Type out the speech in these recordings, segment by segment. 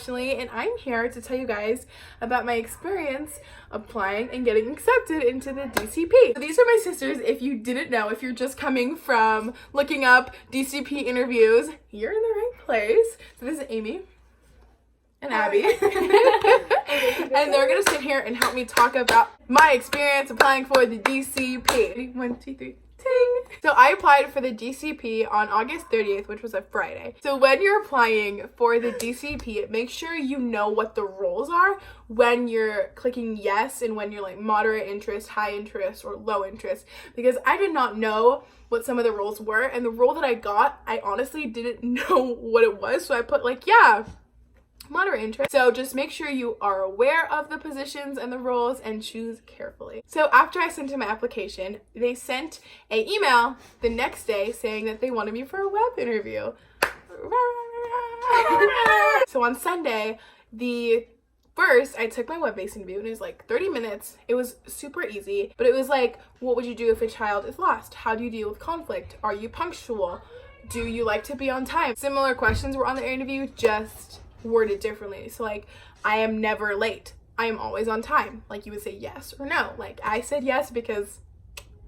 professionally, and I'm here to tell you guys about my experience applying and getting accepted into the DCP. These are my sisters. If you didn't know, if you're just coming from looking up DCP interviews, you're in the right place. So this is Amy and Abby. And they're gonna sit here and help me talk about my experience applying for the DCP. 1, 2, 3. Ting. So I applied for the DCP on August 30th, which was a Friday. So when you're applying for the DCP, make sure you know what the roles are when you're clicking yes and when you're like moderate interest, high interest, or low interest, because I did not know what some of the roles were, and the role that I got, I honestly didn't know what it was, so I put like, yeah, moderate interest. So just make sure you are aware of the positions and the roles and choose carefully. So after I sent in my application, they sent an email the next day saying that they wanted me for a web interview. So on Sunday, I took my web-based interview, and it was like 30 minutes. It was super easy, but it was like, what would you do if a child is lost? How do you deal with conflict? Are you punctual? Do you like to be on time? Similar questions were on the interview, just worded differently. So like, I am never late. I am always on time. Like, you would say yes or no. Like, I said yes because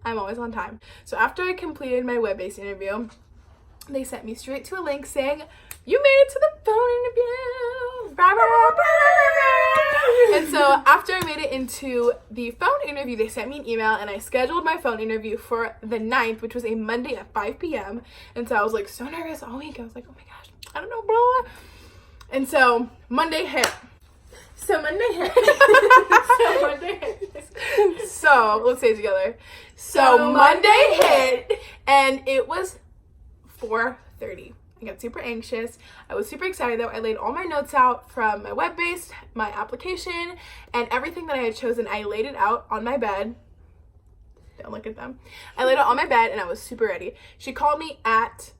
I'm always on time. So after I completed my web-based interview, they sent me straight to a link saying, you made it to the phone interview. And so after I made it into the phone interview, they sent me an email, and I scheduled my phone interview for the 9th, which was a Monday at 5 p.m. And so I was like so nervous all week. I was like, oh my gosh, I don't know, bro. And so Monday hit. So let's say it together. So Monday hit, and it was 4:30. I got super anxious. I was super excited though. I laid all my notes out from my web-based, my application, and everything that I had chosen. I laid it out on my bed. Don't look at them. I laid it on my bed, and I was super ready. She called me at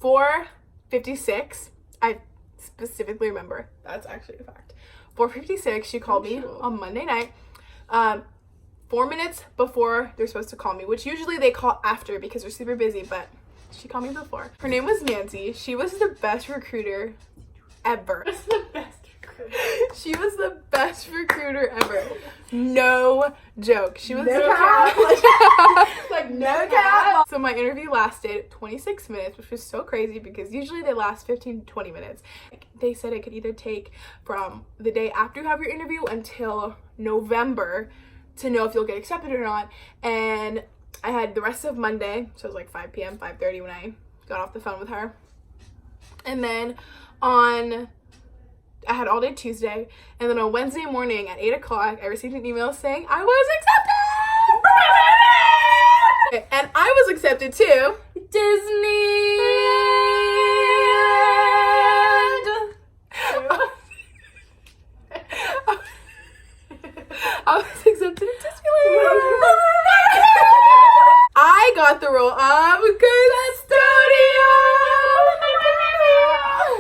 4:56. I specifically remember. That's actually a fact. 4:56, she called me on Monday night. 4 minutes before they're supposed to call me, which usually they call after because they're super busy, but she called me before. Her name was Nancy. She was the best recruiter ever. She was the best recruiter ever. No joke. She was no cap. Like no cap. So my interview lasted 26 minutes, which was so crazy because usually they last 15 to 20 minutes. They said it could either take from the day after you have your interview until November to know if you'll get accepted or not. And I had the rest of Monday, so it was like 5 p.m., 5:30 when I got off the phone with her. And then I had all day Tuesday, and then on Wednesday morning at 8 o'clock, I received an email saying I was accepted! And I was accepted to Disneyland! I was accepted to Disneyland! I got the role of custodial.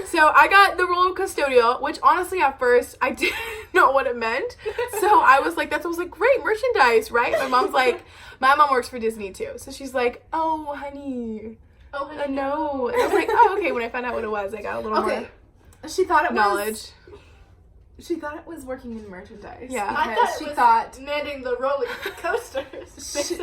So I got the role of custodial, which honestly at first I didn't know what it meant. So I was like, that was like great merchandise, right? My mom works for Disney too. So she's like, oh honey. No. And I was like, oh okay. When I found out what it was, I got a little more She thought it knowledge. She thought it was working in merchandise. Yeah. I thought she thought manning the roller coasters. She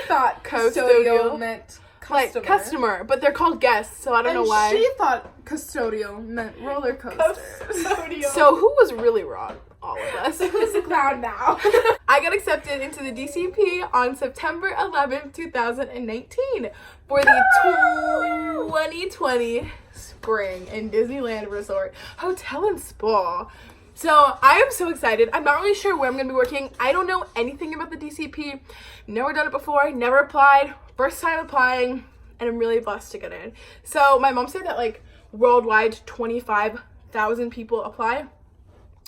thought custodial meant like customer, but they're called guests, so I don't know why. She thought custodial meant roller coasters. So who was really wrong? All of us. Who's the clown now? I got accepted into the DCP on September 11th, 2019 for the 2020 spring in Disneyland Resort Hotel and Spa. So I am so excited. I'm not really sure where I'm going to be working. I don't know anything about the DCP. Never done it before. Never applied. First time applying. And I'm really blessed to get in. So my mom said that like worldwide 25,000 people apply.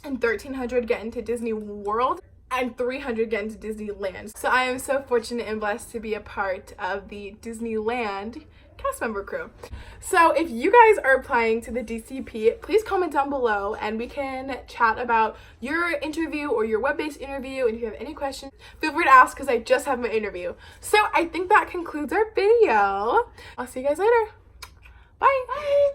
And 1,300 get into Disney World. And 300 get into Disneyland. So I am so fortunate and blessed to be a part of the Disneyland cast member crew. So if you guys are applying to the DCP, please comment down below and we can chat about your interview or your web-based interview, and if you have any questions, feel free to ask because I just have my interview. So I think that concludes our video. I'll see you guys later. Bye. Bye.